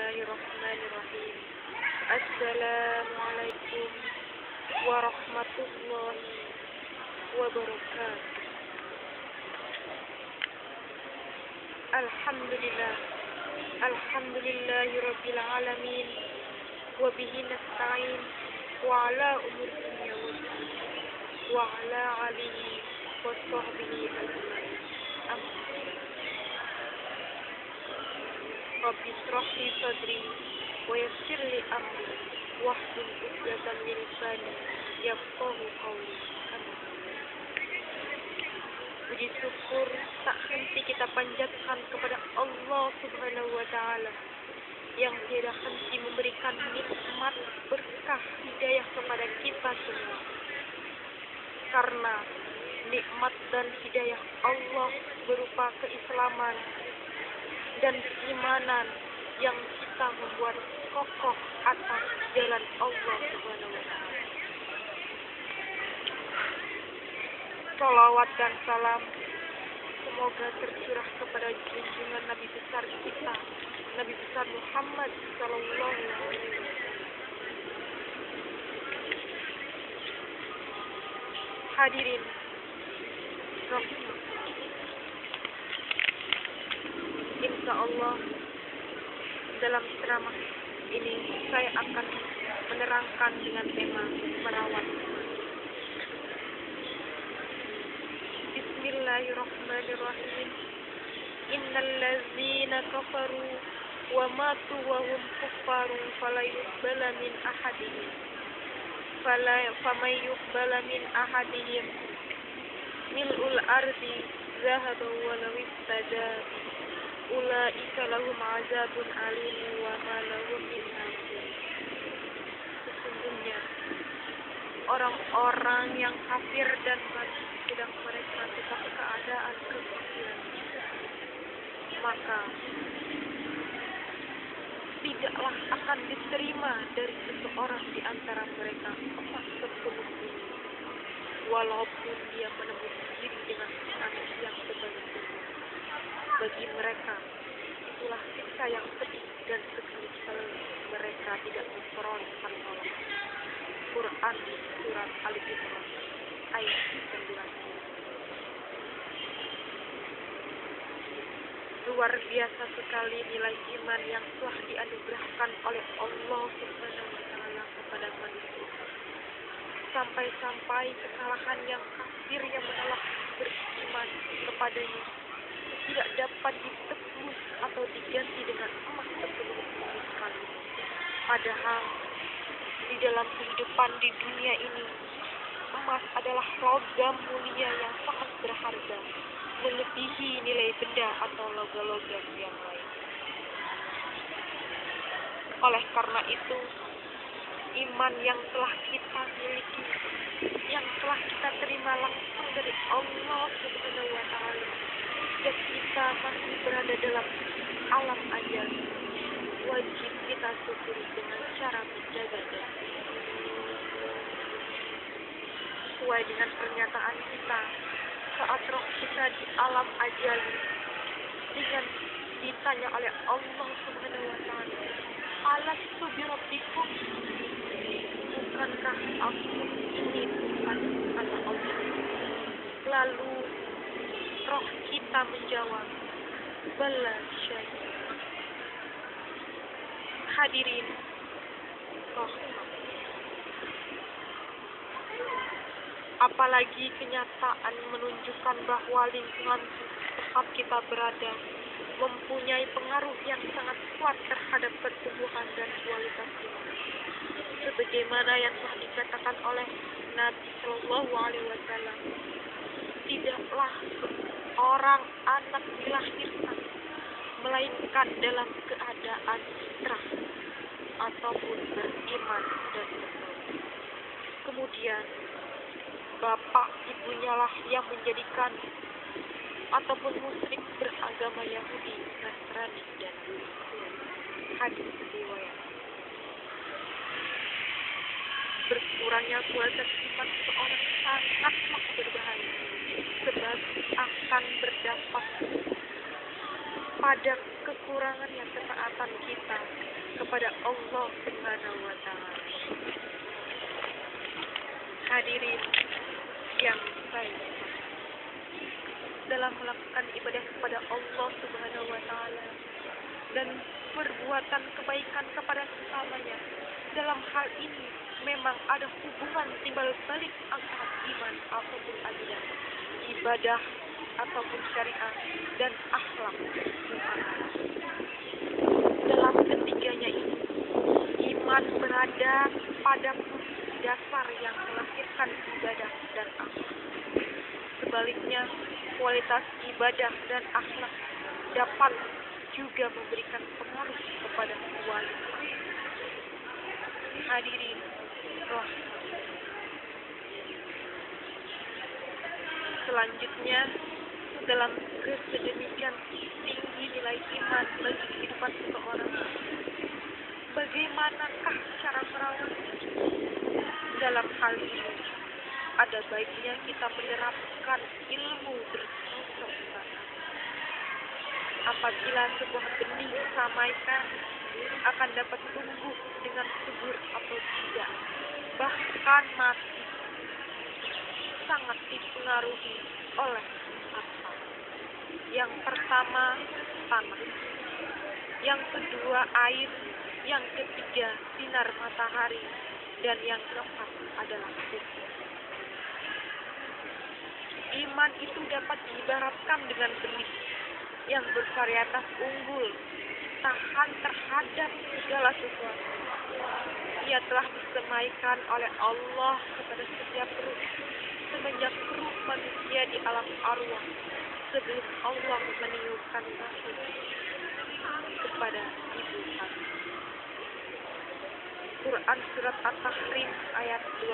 Bismillahirrahmanirrahim. Assalamualaikum warahmatullahi wabarakatuh. Alhamdulillah. Alhamdulillahirabbil alamin. Wa bihi nasta'in wa ala umur dunya waddin wa ala alihi wa sahbihi ajmain. Rabbi shrah li sadri wa yassir li amri wahlul 'uqdatam min lisani yafqahu qawli. Puji syukur tak henti kita panjatkan kepada Allah Subhanahu wa Ta'ala yang tiada henti memberikan nikmat berkah hidayah kepada kita semua. Karena nikmat dan hidayah Allah berupa keislaman dan keimanan yang kita membuat kokoh atas jalan Allah Subhanahu wa Ta'ala. Shalawat dan salam semoga tercurah kepada junjungan Nabi besar kita, Nabi besar Muhammad sallallahu alaihi wasallam. Hadirin rahimah, insya Allah dalam ceramah ini saya akan menerangkan dengan tema merawat. Bismillahirrahmanirrahim. Innal ladzina kafaru wa matu wa hum kuffarun fala yuqbala min ahadihim mil'ul ardi zahaban wa law istada ulaika lahum azabun alim wa ma lahum min nasir. Sesungguhnya orang-orang yang kafir dan mati sedang mereka tetap keadaan kekafiran, maka tidaklah akan diterima dari seseorang di antara mereka emas sepuluh ini, walaupun dia menembus diri dengan tangis yang tebal-tebal. Bagi mereka itulah siksa yang pedih dan sekali-kali mereka tidak memperoleh pertolongan. Quran surat Al-Imran ayat 19. Luar biasa sekali nilai iman yang telah dianugerahkan oleh Allah Subhanahu wa Ta'ala kepada manusia. Sampai-sampai kesalahan yang kafir yang menolak beriman kepadanya tidak dapat ditebus atau diganti dengan emas sepuluh sekali. Padahal di dalam kehidupan di dunia ini, emas adalah logam mulia yang sangat berharga, melebihi nilai benda atau logam-logam yang lain. Oleh karena itu, iman yang telah kita miliki, yang telah kita terima langsung dari Allah Subhanahu wa Ta'ala, dan kita masih berada dalam alam ajal, wajib kita syukuri dengan cara menjaganya. Sesuai dengan pernyataan kita saat roh kita di alam ajal, dengan ditanya oleh Allah Subhanahu wa Ta'ala, alastu bi rabbikum, bukankah aku ini Tuhan, kata Allah. Lalu roh kita menjawab, bala syahid. Hadirin rahimah, apalagi kenyataan menunjukkan bahwa lingkungan tempat kita berada mempunyai pengaruh yang sangat kuat terhadap pertumbuhan dan kualitas iman. Sebagaimana yang telah dikatakan oleh Nabi Shallallahu Alaihi Wasallam, tidaklah orang anak dilahirkan melainkan dalam keadaan fitrah ataupun beriman dan bertauhid. Kemudian bapak ibunya lah yang menjadikan ataupun musyrik beragama Yahudi, Nasrani, dan Buddha. Hadis riwayat. Berkurangnya kualitas iman seorang sangatlah berbahaya, sebab akan berdampak pada kekurangannya ketaatan kita kepada Allah Subhanahu wa Ta'ala. Hadirin yang baik, dalam melakukan ibadah kepada Allah Subhanahu wa Ta'ala dan perbuatan kebaikan kepada sesamanya, dalam hal ini memang ada hubungan timbal balik antara iman ataupun akidah, ibadah ataupun syariat, dan akhlak muamalah. Dalam ketiganya ini, iman berada pada dasar yang melahirkan ibadah dan akhlak. Sebaliknya, kualitas ibadah dan akhlak dapat juga memberikan pengaruh kepada kualitas. Hadirin rahmat. Selanjutnya, dalam kesedemikian tinggi nilai iman bagi kehidupan seseorang, bagaimanakah cara merawatnya? Dalam hal ini, ada baiknya kita menerapkan ilmu bercocok tanam. Apabila sebuah benih disamaikan, akan dapat tumbuh dengan subur atau tidak, bahkan mati, sangat dipengaruhi oleh apa? Yang pertama, tanah. Yang kedua, air. Yang ketiga, sinar matahari. Dan yang keempat adalah hukum. Iman itu dapat diibaratkan dengan benih yang bervarietas unggul, tahan terhadap segala sesuatu. Ia telah disemaikan oleh Allah kepada setiap ruh, semenjak ruh manusia di alam arwah, sebelum Allah meniupkan nafas kepada ibu hati. Quran Surat At-Tahrim ayat 12.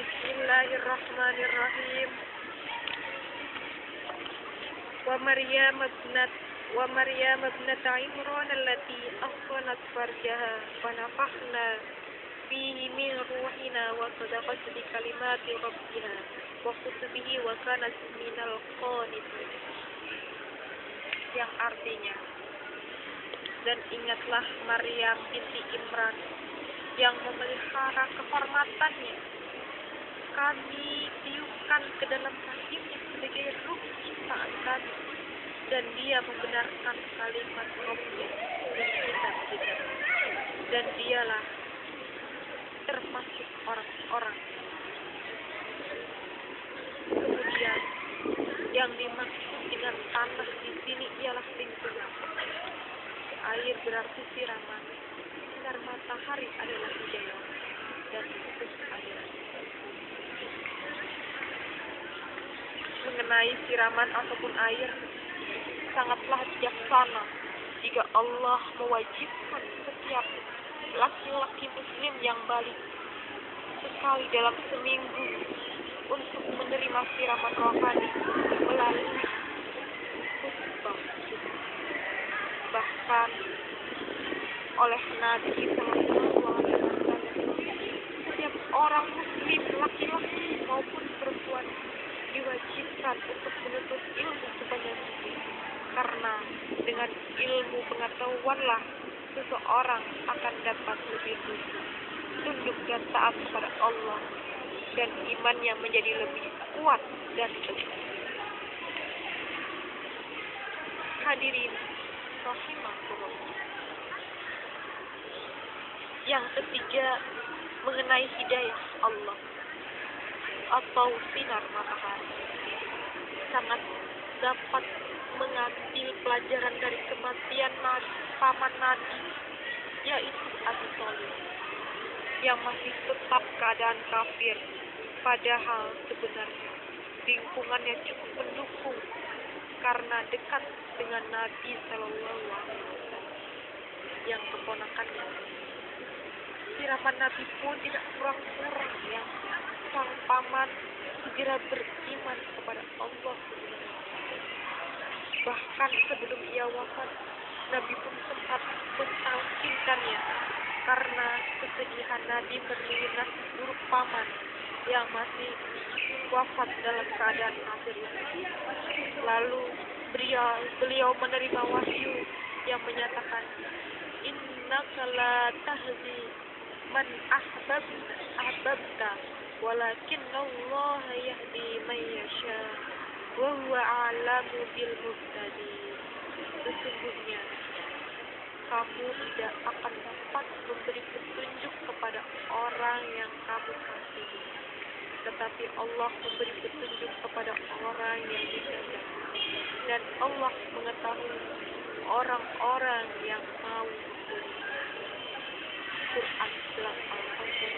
Bismillahirrahmanirrahim. Wa Maryam ibnata Imran allati ahsanat farjaha wa nafakhna fihi min ruhina wa sadaqat bi kalimati rabbiha wa kutubihi wa kanat minal qanitin. Yang artinya, dan ingatlah Maryam binti Imran yang memelihara kehormatannya. Kami tiupkan ke dalam rahimnya sebagai ruh ciptaan kami, dan dia membenarkan kalimat Rabbnya dan kitab-kitab. Dan dialah termasuk orang-orang. Kemudian yang dimaksud dengan tanah di sini ialah lingkungan. Air berarti siraman, sinar matahari adalah hidayah, dan hukum adalah mengenai siraman ataupun air. Sangatlah bijaksana jika Allah mewajibkan setiap laki-laki muslim yang balik sekali dalam seminggu untuk menerima siraman rohani melalui khutbah. Bahkan oleh Nabi SAW, setiap orang muslim laki-laki maupun perempuan diwajibkan untuk menuntut ilmu sebanyak mungkin, karena dengan ilmu pengetahuanlah seseorang akan dapat lebih tunduk dan taat kepada Allah, dan imannya menjadi lebih kuat dan teguh. Hadirin rahimahullah. Yang ketiga, mengenai hidayah Allah atau sinar matahari. Sangat dapat mengambil pelajaran dari kematian paman Nabi, yaitu Abu Thalib, yang masih tetap keadaan kafir, padahal sebenarnya lingkungannya cukup mendukung karena dekat dengan Nabi Sallallahu Alaihi Wasallam yang keponakannya. Siraman Nabi pun tidak kurang-kurang ya, sang paman segera beriman kepada Allah. Bahkan sebelum ia wafat, Nabi pun sempat mentalkinkannya karena kesedihan Nabi menerima nasib buruk paman yang masih wafat dalam keadaan kafir. Lalu beliau menerima wahyu yang menyatakan, innaka la tahdi man ahbabta walakinallaha yahdi man yasha wa huwa a'lamu bil muhtadin. Sesungguhnya kamu tidak akan dapat memberi petunjuk kepada orang yang kamu kasihi, tetapi Allah memberi petunjuk kepada orang yang dikehendaki, dan Allah mengetahui orang-orang yang mau memberi. Quran 8 ayat 5.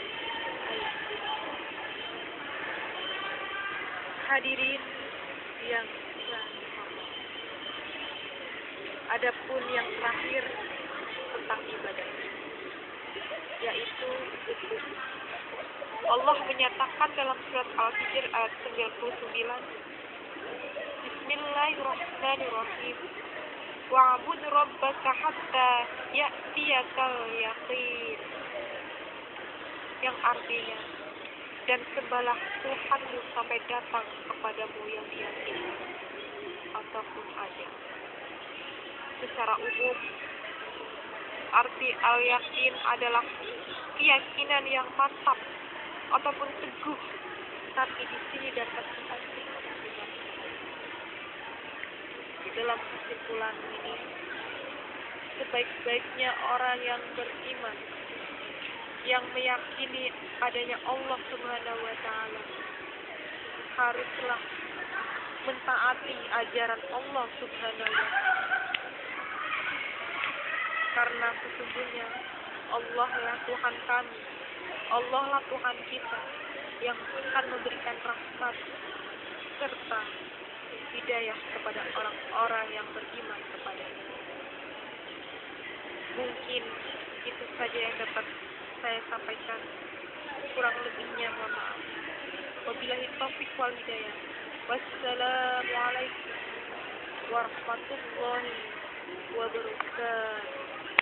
Hadirin yang dirahmati Allah. Adapun yang terakhir tentang ibadah, yaitu wudhu. Allah menyatakan dalam surat Al-Hijr ayat 99, Bismillahirrahmanirrahim. Wa'bud rabbaka hatta ya'tiyakal yaqin. Yang artinya, dan sembahlah Tuhanmu sampai datang kepadamu yang yakin ataupun ajal. Secara umum, arti al-yakin adalah keyakinan yang mantap ataupun teguh, tapi di sini dapat diartikan di dalam kesimpulan ini, sebaik-baiknya orang yang beriman, yang meyakini adanya Allah Subhanahu wa Ta'ala, haruslah mentaati ajaran Allah Subhanahu wa Ta'ala, karena sesungguhnya Allah lah Tuhan kami, Allah lah Tuhan kita yang akan memberikan rahmat serta hidayah kepada orang-orang yang beriman kepada-Nya. Mungkin itu saja yang dapat saya sampaikan. Kurang lebihnya mohon maaf. Wabillahi taufiq wal hidayah. Wassalamualaikum warahmatullahi wabarakatuh.